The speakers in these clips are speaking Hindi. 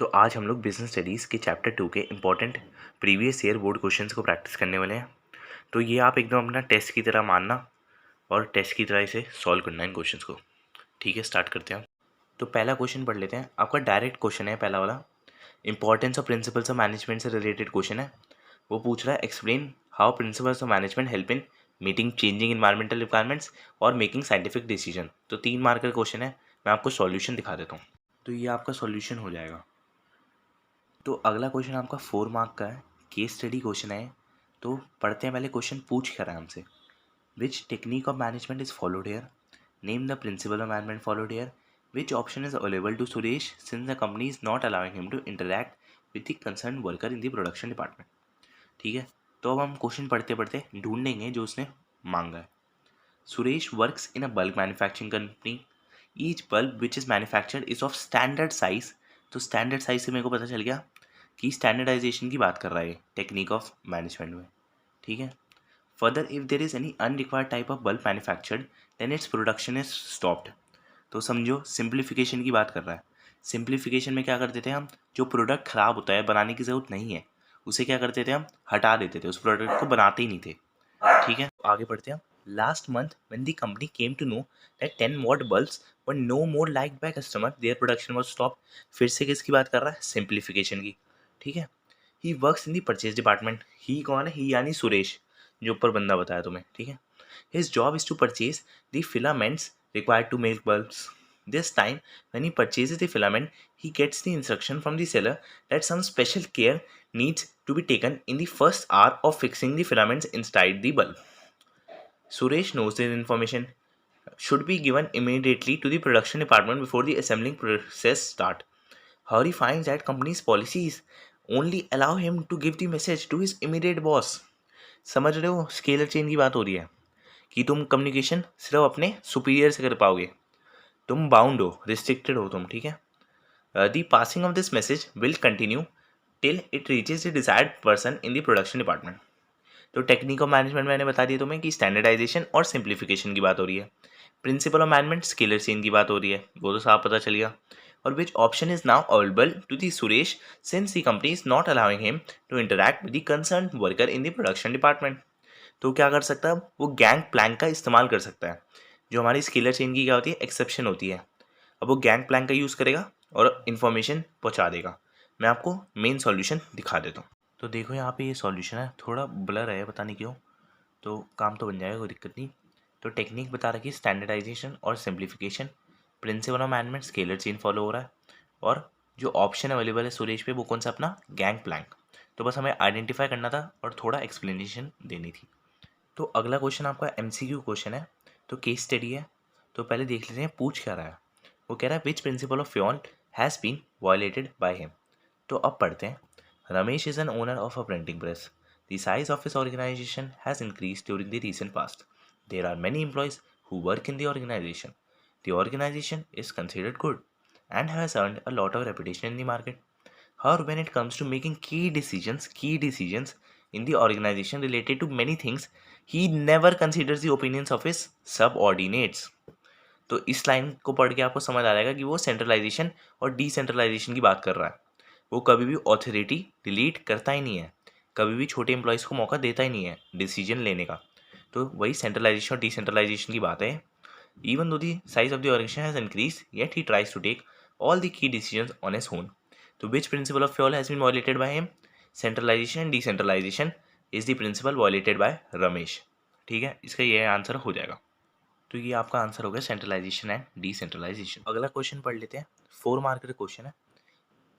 तो आज हम लोग बिजनेस स्टडीज़ के चैप्टर 2 के important previous year board questions को प्रैक्टिस करने वाले हैं। तो ये आप एकदम अपना टेस्ट की तरह मानना और टेस्ट की तरह इसे सॉल्व करना इन क्वेश्चंस को। ठीक है, स्टार्ट करते हैं। तो पहला क्वेश्चन पढ़ लेते हैं। आपका डायरेक्ट क्वेश्चन है पहला वाला, importance of principles of management से रिलेटेड क्वेश्चन है। वो पूछ रहा है explain how principles of management help in meeting changing environmental requirements और मेकिंग साइंटिफिक डिसीजन। तो 3 मार्क का क्वेश्चन है। मैं आपको सॉल्यूशन दिखा देता हूँ। तो ये आपका सॉल्यूशन हो जाएगा। तो अगला क्वेश्चन आपका 4 मार्क का है, केस स्टडी क्वेश्चन है। तो पढ़ते हैं, पहले क्वेश्चन पूछ क्या रहा है हमसे। Which technique of management is followed here, name the principle of management followed here, which option is available to Suresh since the company is not allowing him to interact with the concern worker in the production department. ठीक है, तो अब हम क्वेश्चन पढ़ते पढ़ते ढूंढेंगे जो उसने मांगा है। Suresh works in a bulk manufacturing company, each bulb which is manufactured is of standard size. तो स्टैंडर्ड साइज से मेरे को पता चल गया कि स्टैंडर्डाइजेशन की बात कर रहा है टेक्निक ऑफ मैनेजमेंट में। ठीक है, further if there is any unrequired type of bulb manufactured then its production is stopped. तो समझो सिंप्लीफिकेशन की बात कर रहा है। सिंप्लीफिकेशन में क्या करते थे हम, जो प्रोडक्ट खराब होता है, बनाने की जरूरत नहीं है, उसे क्या करते थे हम, हटा देते थे, उस प्रोडक्ट को बनाते ही नहीं थे। ठीक है, तो आगे बढ़ते हैं। Last month when the company came to know that 10 watt bulbs were no more liked by customer their production was stop. फिर से किसकी बात कर रहा है, सिंप्लीफिकेशन की। ठीक है, he works in the purchase department. He कौन है, ही यानी सुरेश, जो ऊपर बंदा बताया तुम्हें। ठीक है, his job is to purchase the filaments required to make bulbs. This time when he purchases the filament he gets the instruction from the seller that some special care needs to be taken in the first hour of fixing the filaments inside the bulb. Suresh knows this information should be given immediately to the production department before the assembling process start. However, he finds that company's policies only allow him to give the message to his immediate boss. समझ रहे हो, स्केलर चेन की बात हो रही है कि तुम कम्युनिकेशन सिर्फ अपने सुपीरियर से कर पाओगे, तुम बाउंड हो, रिस्ट्रिक्टेड हो तुम। ठीक है, the passing of this message will continue till it reaches the desired person in the production department. तो टेक्निक ऑफ मैनेजमेंट मैंने बता दिया तुम्हें कि स्टैंडर्डाइजेशन और सिंप्लीफिकेशन की बात हो रही है। Principal of management scalar chain की बात हो रही है, वो तो साफ पता चल गया। और which option is now available to the Suresh since the company is not allowing him to interact with the concern worker in the production department. तो क्या कर सकता है, वो गैंग प्लैंक का इस्तेमाल कर सकता है। जो हमारी स्केलर चेन की क्या होती है, एक्सेप्शन होती है। अब वो गैंग प्लैंक का यूज़ करेगा और इन्फॉर्मेशन पहुंचा देगा। मैं आपको मेन सॉल्यूशन दिखा देता हूँ। तो देखो यहाँ पे ये सॉल्यूशन है, थोड़ा ब्लर है, पता नहीं क्यों, तो काम तो बन जाएगा, कोई दिक्कत नहीं। तो टेक्निक बता रखी स्टैंडर्डाइजेशन और simplification, principal of management scalar chain follow हो रहा है, और जो ऑप्शन अवेलेबल है सुरेश पे वो कौन सा, अपना गैंग प्लैंक। तो बस हमें आइडेंटिफाई करना था और थोड़ा एक्सप्लेनेशन देनी थी। तो अगला क्वेश्चन आपका एमसीक्यू क्वेश्चन है, तो केस स्टडी है। तो पहले देख लेते हैं पूछ क्या रहा है। वो कह रहा है which principle of Fayol has been violated by him. तो अब पढ़ते हैं। Ramesh is an owner of a printing press. The size of his organization has increase during the recent past. There are many employees who work in the organization. The organization is considered good and has earned a lot of reputation in the market. However, when it comes to making key decisions in the organization related to many things, he never considers the opinions of his subordinates. तो इस लाइन को पढ़ के आपको समझ आ जाएगा कि वो सेंट्रलाइजेशन और डिसेंट्रलाइजेशन की बात कर रहा है। वो कभी भी ऑथोरिटी डिलीट करता ही नहीं है, कभी भी छोटे एम्प्लॉयज़ को मौका देता ही नहीं है डिसीजन लेने का। तो वही सेंट्रलाइजेशन और डिसेंट्रलाइजेशन की बात है। Even though the size of the organization has increased, yet he tries to take all the key decisions on his own. So which principle of Fowle has been violated by him? Centralization and decentralization is the principle violated by Ramesh. ठीक है, इसका ये आंसर हो जाएगा। तो ये आपका आंसर हो गया सेंट्रलाइजेशन एंड डिसेंट्रलाइजेशन। अगला क्वेश्चन पढ़ लेते हैं, 4 मार्क का क्वेश्चन है।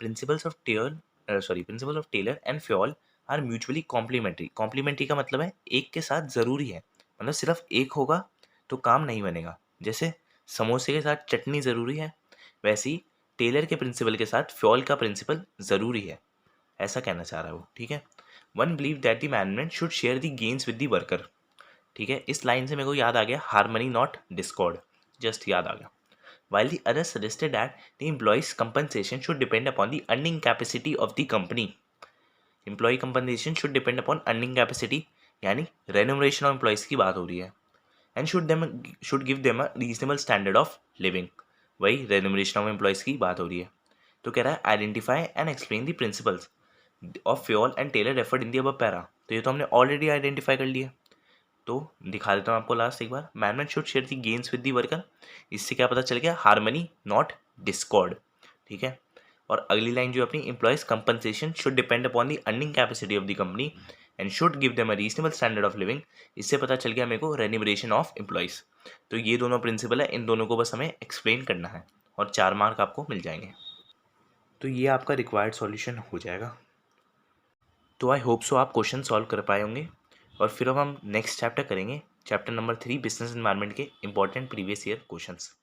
Principles of Taylor and Fayol are mutually complementary. Complementary का मतलब है एक के साथ ज़रूरी है, मतलब सिर्फ एक होगा तो काम नहीं बनेगा। जैसे समोसे के साथ चटनी ज़रूरी है, वैसे ही टेलर के प्रिंसिपल के साथ फ्योल का प्रिंसिपल ज़रूरी है, ऐसा कहना चाह रहा है वो। ठीक है, one believe that the management should share the gains with the worker. ठीक है, इस लाइन से मेरे को याद आ गया हारमनी नॉट डिस्कॉर्ड, जस्ट याद आ गया। While the others suggested that the employee's compensation should depend upon the earning capacity of the company. Employee compensation should depend upon earning capacity, यानी remuneration of employees की बात हो रही है, and should give them a reasonable standard of living. वही remuneration of employees की बात हो रही है। तो कह रहा है identify and explain the principles of Fayol and Taylor effort in the above para. तो ये तो हमने ऑलरेडी आइडेंटिफाई कर लिया, तो दिखा देता हूँ आपको लास्ट एक बार। Management should share the gains with the worker. इससे क्या पता चल गया, हारमनी नॉट डिस्कॉर्ड, ठीक है। और अगली लाइन जो अपनी, employees compensation should depend upon the earning capacity of the company and should give them a reasonable standard of living. इससे पता चल गया मेरे को रेन्यूमरेशन ऑफ एम्प्लॉयज। तो ये दोनों प्रिंसिपल है, इन दोनों को बस हमें एक्सप्लेन करना है और 4 मार्क आपको मिल जाएंगे। तो ये आपका रिक्वायर्ड सॉल्यूशन हो जाएगा। तो आई होप सो आप क्वेश्चन सॉल्व कर पाए होंगे। और फिर अब हम नेक्स्ट चैप्टर करेंगे, चैप्टर नंबर 3 बिजनेस एनवायरनमेंट के इंपॉर्टेंट प्रीवियस ईयर क्वेश्चंस।